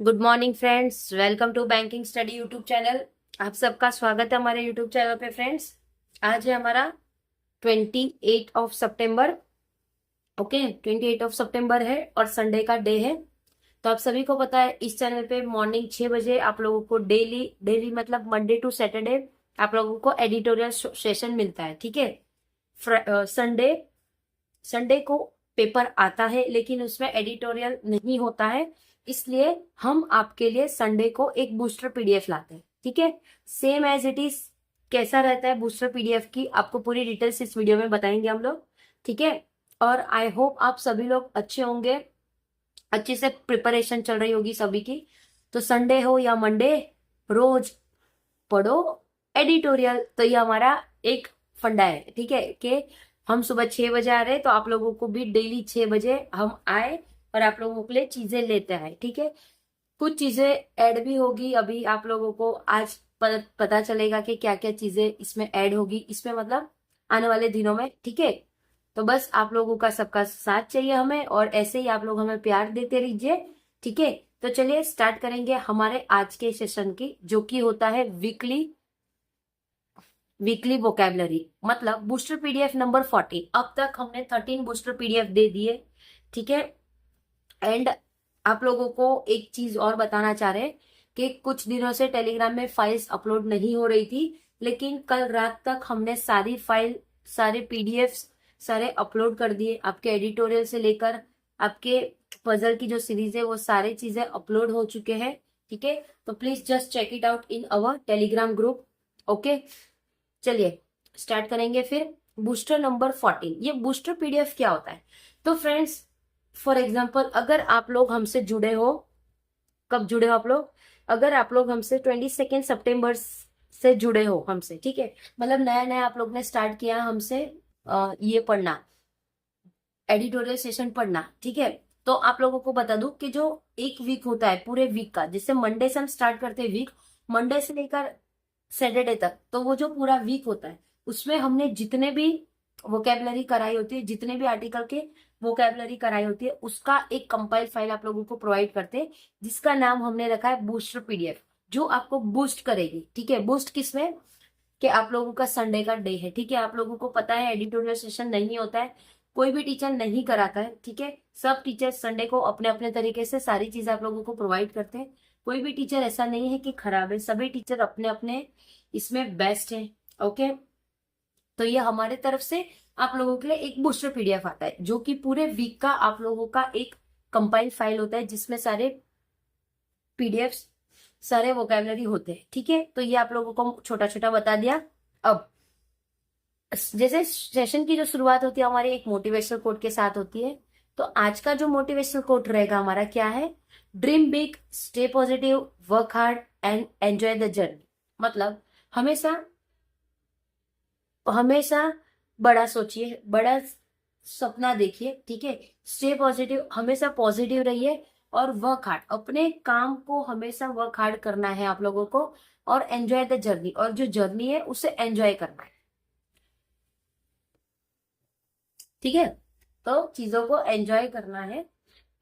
Good morning friends, welcome to banking study YouTube channel. आप सबका स्वागत है हमारे यूट्यूब चैनल पे फ्रेंड्स। आज है हमारा 28 ऑफ सितंबर। ओके, 28 ऑफ सितंबर है और संडे का डे है। तो आप सभी को पता है इस चैनल पे मॉर्निंग 6 बजे आप लोगों को डेली डेली मतलब मंडे टू सैटरडे आप लोगों को एडिटोरियल सेशन मिलता है। ठीक है, संडे संडे को पेपर आता है लेकिन उसमें एडिटोरियल नहीं होता है, इसलिए हम आपके लिए संडे को एक बूस्टर पीडीएफ लाते हैं। ठीक है, सेम एज इट इज कैसा रहता है बूस्टर पीडीएफ की आपको पूरी डिटेल्स इस वीडियो में बताएंगे हम लोग। ठीक है, और आई होप आप सभी लोग अच्छे होंगे, अच्छे से प्रिपरेशन चल रही होगी सभी की। तो संडे हो या मंडे, रोज पढ़ो एडिटोरियल। तो ये हमारा एक फंडा है। ठीक है, कि हम सुबह 6 बजे आ रहे हैं तो आप लोगों को भी डेली 6 बजे हम आए और आप लोगों के लिए चीजें लेते आए। ठीक है, कुछ चीजें ऐड भी होगी, अभी आप लोगों को आज पता चलेगा कि क्या क्या चीजें इसमें ऐड होगी, इसमें मतलब आने वाले दिनों में। ठीक है, तो बस आप लोगों का सबका साथ चाहिए हमें और ऐसे ही आप लोग हमें प्यार देते रहिए। ठीक है, तो चलिए स्टार्ट करेंगे हमारे आज के सेशन की, जो कि होता है वीकली वीकली वोकेबलरी मतलब बूस्टर पीडीएफ नंबर 40। अब तक हमने 13 बूस्टर पीडीएफ दे दिए। ठीक है, एंड आप लोगों को एक चीज और बताना चाह रहे हैं कि कुछ दिनों से टेलीग्राम में फाइल्स अपलोड नहीं हो रही थी, लेकिन कल रात तक हमने सारी फाइल, सारे पीडीएफ सारे अपलोड कर दिए। आपके एडिटोरियल से लेकर आपके पजल की जो सीरीज है वो सारी चीजें अपलोड हो चुके हैं। ठीक है, तो please just check it out in our Telegram group. Okay, चलिए स्टार्ट करेंगे फिर। बूस्टर नंबर 14, ये बूस्टर पीडीएफ क्या होता है? तो फ्रेंड्स, फॉर एग्जाम्पल अगर आप लोग हमसे जुड़े हो, कब जुड़े हो आप लोग? अगर आप लोग हमसे 22 सितंबर से जुड़े हो हमसे, ठीक है, मतलब नया नया आप लोग ने स्टार्ट किया हमसे ये पढ़ना, एडिटोरियल सेशन पढ़ना। ठीक है, तो आप लोगों को बता दूं कि जो एक वीक होता है पूरे वीक का, जैसे मंडे से हम स्टार्ट करते हैं वीक, मंडे से लेकर सैटरडे तक, तो वो जो पूरा वीक होता है उसमें हमने जितने भी वोकेबलरी कराई होती है, जितने भी आर्टिकल के वोकेबलरी कराई होती है, उसका एक कंपाइल फाइल आप लोगों को प्रोवाइड करते हैं, जिसका नाम हमने रखा है बूस्टर पीडीएफ, जो आपको बूस्ट करेगी। ठीक है, बूस्ट किसमें? कि आप लोगों का संडे का डे है। ठीक है, आप लोगों को पता है एडिटोरियल सेशन नहीं होता है, कोई भी टीचर नहीं कराता है। ठीक है, सब टीचर संडे को अपने अपने तरीके से सारी चीज आप लोगों को प्रोवाइड करते हैं। कोई भी टीचर ऐसा नहीं है कि खराब है, सभी टीचर अपने अपने इसमें बेस्ट है। ओके, तो ये हमारे तरफ से आप लोगों के लिए एक बूस्टर पीडीएफ आता है, जो कि पूरे वीक का आप लोगों का एक कंपाइल फाइल होता है, जिसमें सारे पीडीएफ सारे वोकेबलरी होते हैं। ठीक है, तो ये आप लोगों को छोटा छोटा बता दिया। अब जैसे सेशन की जो शुरुआत होती है हमारी एक मोटिवेशनल कोट के साथ होती है, तो आज का जो मोटिवेशनल कोट रहेगा हमारा क्या है? Dream big, stay positive, work hard and enjoy the journey. मतलब हमेशा हमेशा बड़ा सोचिए, बड़ा सपना देखिए। ठीक है, स्टे पॉजिटिव, हमेशा पॉजिटिव रहिए और वर्क हार्ड, अपने काम को हमेशा वर्क हार्ड करना है आप लोगों को, और एंजॉय द जर्नी, और जो जर्नी है उसे एंजॉय करना है। ठीक है, तो चीजों को एंजॉय करना है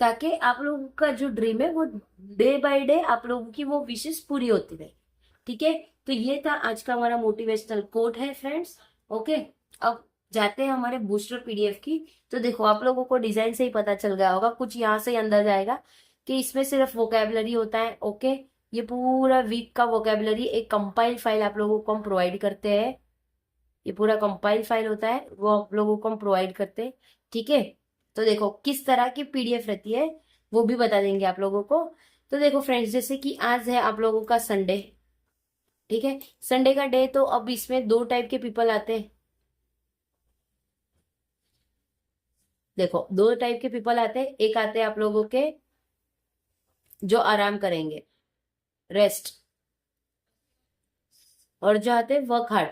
ताकि आप लोगों का जो ड्रीम है वो डे बाय डे आप लोगों की वो विशेष पूरी होती रहे। ठीक है, तो ये था आज का हमारा मोटिवेशनल कोट है फ्रेंड्स। ओके, अब जाते हैं हमारे बूस्टर पीडीएफ की। तो देखो आप लोगों को डिजाइन से ही पता चल गया होगा, कुछ यहाँ से ही अंदर जाएगा कि इसमें सिर्फ वोकेबलरी होता है। ओके, ये पूरा वीक का वोकेबलरी एक कंपाइल फाइल आप लोगों को हम प्रोवाइड करते हैं, ये पूरा कंपाइल फाइल होता है वो आप लोगों को हम प्रोवाइड करते हैं। ठीक है, तो देखो किस तरह की पीडीएफ रहती है वो भी बता देंगे आप लोगों को। तो देखो फ्रेंड्स, जैसे कि आज है आप लोगों का संडे। ठीक है, संडे का डे, तो अब इसमें दो टाइप के पीपल आते हैं। देखो दो टाइप के पीपल आते हैं, एक आते हैं आप लोगों के जो आराम करेंगे, रेस्ट, और जो आते हैं वर्क हार्ड।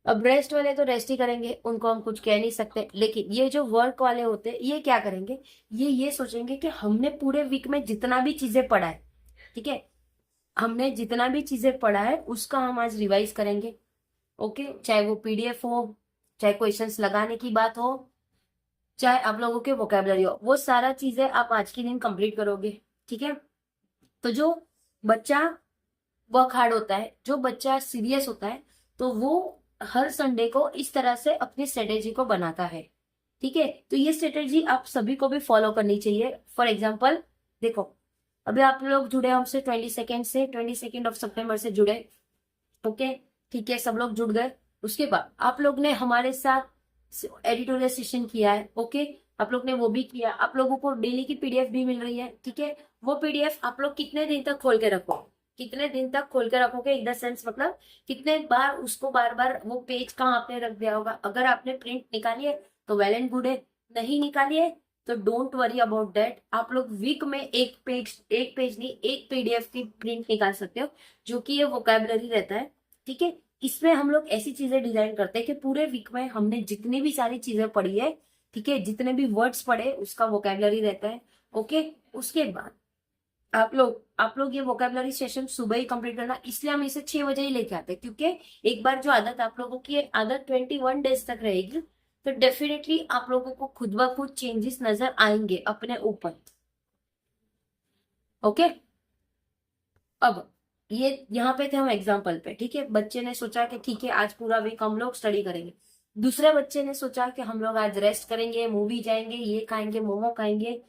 अब रेस्ट वाले तो रेस्ट ही करेंगे, उनको हम कुछ कह नहीं सकते, लेकिन ये जो वर्क वाले होते हैं ये क्या करेंगे? ये सोचेंगे कि हमने पूरे वीक में जितना भी चीजें पढ़ा है, ठीक है, हमने जितना भी चीजें पढ़ा है उसका हम आज रिवाइज करेंगे। ओके, चाहे वो पीडीएफ हो, चाहे क्वेश्चंस लगाने की बात हो, चाहे आप लोगों के वोकेबलरी हो, वो सारा चीजें आप आज के दिन कंप्लीट करोगे। ठीक है, तो जो बच्चा वर्क हार्ड होता है, जो बच्चा सीरियस होता है, तो वो हर संडे को इस तरह से अपनी स्ट्रेटेजी को बनाता है। ठीक है, तो ये स्ट्रेटेजी आप सभी को भी फॉलो करनी चाहिए। फॉर एग्जाम्पल देखो, अभी आप लोग जुड़े हमसे 22 ऑफ सितंबर से जुड़े। ओके, ठीक है, सब लोग जुड़ गए। उसके बाद आप लोग ने हमारे साथ एडिटोरियल सेशन किया है। ओके, आप लोग ने वो भी किया। आप लोगों को डेली की पीडीएफ भी मिल रही है। ठीक है, वो पीडीएफ आप लोग कितने दिन तक खोल के रखो, कितने दिन तक खोल के रखोगे, इन द सेंस मतलब कितने बार उसको बार बार वो पेज कहाँ आपने रख दिया होगा। अगर आपने प्रिंट निकाली है तो वेल एंड गुड है, नहीं निकाली है तो डोंट वरी अबाउट दैट। आप लोग वीक में एक पेज नहीं, एक पीडीएफ की प्रिंट निकाल सकते हो, जो कि ये वोकेबलरी रहता है। ठीक है, इसमें हम लोग ऐसी चीजें डिजाइन करते हैं कि पूरे वीक में हमने जितनी भी सारी चीजें पढ़ी है, ठीक है, जितने भी वर्ड्स पढ़े उसका वोकेबलरी रहता है। ओके, उसके बाद आप लोग ये वोकेबलरी सेशन सुबह ही कंप्लीट करना, इसलिए हम इसे 6 बजे ही लेके आते हैं, क्योंकि एक बार जो आदत आप लोगों की आदत 21 डेज तक रहेगी, तो डेफिनेटली आप लोगों को खुद ब खुद चेंजेस नजर आएंगे अपने ऊपर। ओके, अब ये यहाँ पे थे हम एग्जाम्पल पे। ठीक है, बच्चे ने सोचा कि ठीक है आज पूरा वीक हम लोग स्टडी करेंगे। दूसरे बच्चे ने सोचा कि हम लोग आज रेस्ट करेंगे, मूवी जाएंगे, ये खाएंगे, मोमो खाएंगे,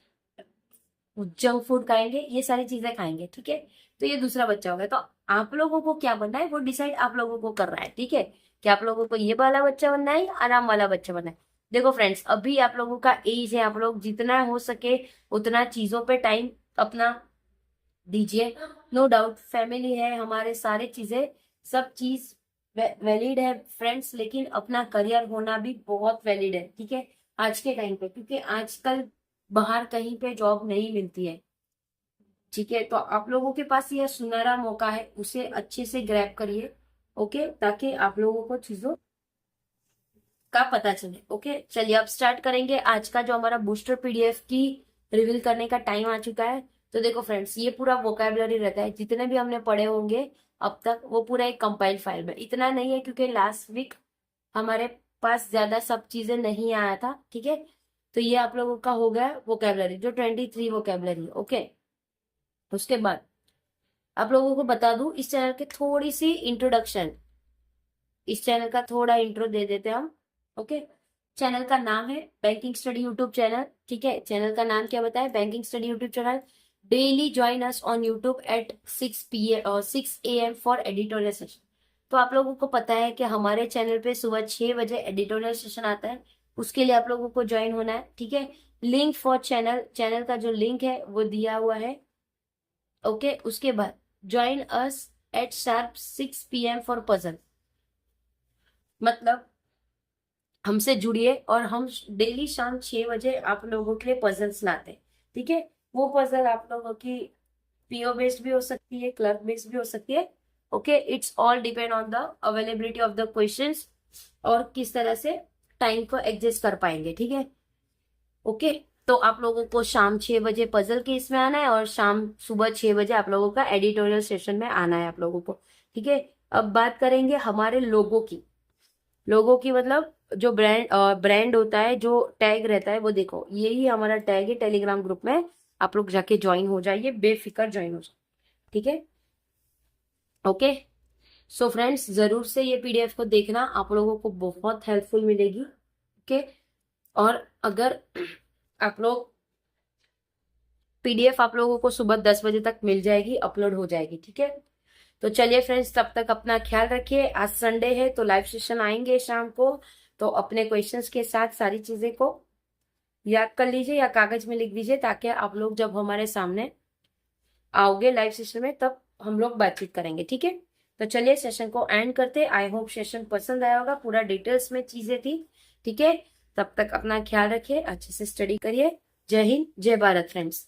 जंक फूड खाएंगे, ये सारी चीजें खाएंगे। ठीक है, तो ये दूसरा बच्चा हो गया। तो आप लोगों को क्या बनना है वो डिसाइड आप लोगों को करना है। ठीक है, कि आप लोगों को ये वाला बच्चा बनना है या आराम वाला बच्चा बनना है। देखो फ्रेंड्स, अभी आप लोगों का एज है, आप लोग जितना हो सके उतना चीजों पे टाइम अपना दीजिए। नो डाउट फैमिली है, हमारे सारे चीजें, सब चीज वैलिड है फ्रेंड्स, लेकिन अपना करियर होना भी बहुत वैलिड है। ठीक है, आज के टाइम पे, क्योंकि आजकल बाहर कहीं पे जॉब नहीं मिलती है। ठीक है, तो आप लोगों के पास यह सुनहरा मौका है, उसे अच्छे से ग्रैब करिए। ओके, ताकि आप लोगों को चीजों का पता चले। ओके, चलिए अब स्टार्ट करेंगे आज का जो हमारा बूस्टर पीडीएफ की रिवील करने का टाइम आ चुका है। तो देखो फ्रेंड्स, ये पूरा वोकेबलरी रहता है, जितने भी हमने पढ़े होंगे अब तक, वो पूरा एक कंपाइल फाइल में। इतना नहीं है क्योंकि लास्ट वीक हमारे पास ज्यादा सब चीजें नहीं आया था। ठीक है, तो ये आप लोगों का हो गया वोकेबलरी, जो 23 वोकेबलरी। ओके, उसके बाद आप लोगों को बता दूं इस चैनल की थोड़ी सी इंट्रोडक्शन, इस चैनल का थोड़ा इंट्रो दे देते हैं हम। ओके, चैनल का नाम है बैंकिंग स्टडी यूट्यूब चैनल। ठीक है, चैनल का नाम क्या बताया, banking study YouTube channel. Daily join us on YouTube at 6 AM for editorial session. तो आप लोगों को पता है कि हमारे चैनल पे सुबह 6 बजे एडिटोरियल सेशन आता है, उसके लिए आप लोगों को ज्वाइन होना है। ठीक है, लिंक फॉर चैनल का जो लिंक है वो दिया हुआ है। ओके, उसके बाद join us at sharp 6 PM for puzzle, मतलब हमसे जुड़िए और हम डेली शाम 6 बजे आप लोगों के लिए पजल्स लाते हैं। ठीक है, वो पजल आप लोगों की पीओ बेस्ड भी हो सकती है, क्लर्क बेस्ड भी हो सकती है। Okay, it's all depend on the availability of the questions और किस तरह से टाइम को एडजस्ट कर पाएंगे। ठीक है, ओके, तो आप लोगों को शाम 6 बजे पजल के इसमें आना है और सुबह 6 बजे आप लोगों का एडिटोरियल सेशन में आना है आप लोगों को। ठीक है, अब बात करेंगे हमारे लोगों की मतलब जो ब्रांड होता है, जो टैग रहता है, वो देखो यही हमारा टैग है टेलीग्राम ग्रुप में। आप लोग जाके ज्वाइन हो जाइए, बेफिक्र ज्वाइन हो जाए। ठीक है, ओके, सो फ्रेंड्स जरूर से ये पीडीएफ को देखना, आप लोगों को बहुत हेल्पफुल मिलेगी। ओके, और अगर आप लोग पीडीएफ आप लोगों को सुबह 10 बजे तक मिल जाएगी, अपलोड हो जाएगी। ठीक है, तो चलिए फ्रेंड्स, तब तक अपना ख्याल रखिए। आज संडे है तो लाइव सेशन आएंगे शाम को, तो अपने क्वेश्चंस के साथ सारी चीजें को याद कर लीजिए या कागज में लिख दीजिए, ताकि आप लोग जब हमारे सामने आओगे लाइव सेशन में तब हम लोग बातचीत करेंगे। ठीक है, तो चलिए सेशन को एंड करते। आई होप सेशन पसंद आया होगा, पूरा डिटेल्स में चीजें थी। ठीक है, तब तक अपना ख्याल रखिए, अच्छे से स्टडी करिए। जय हिंद, जय भारत फ्रेंड्स।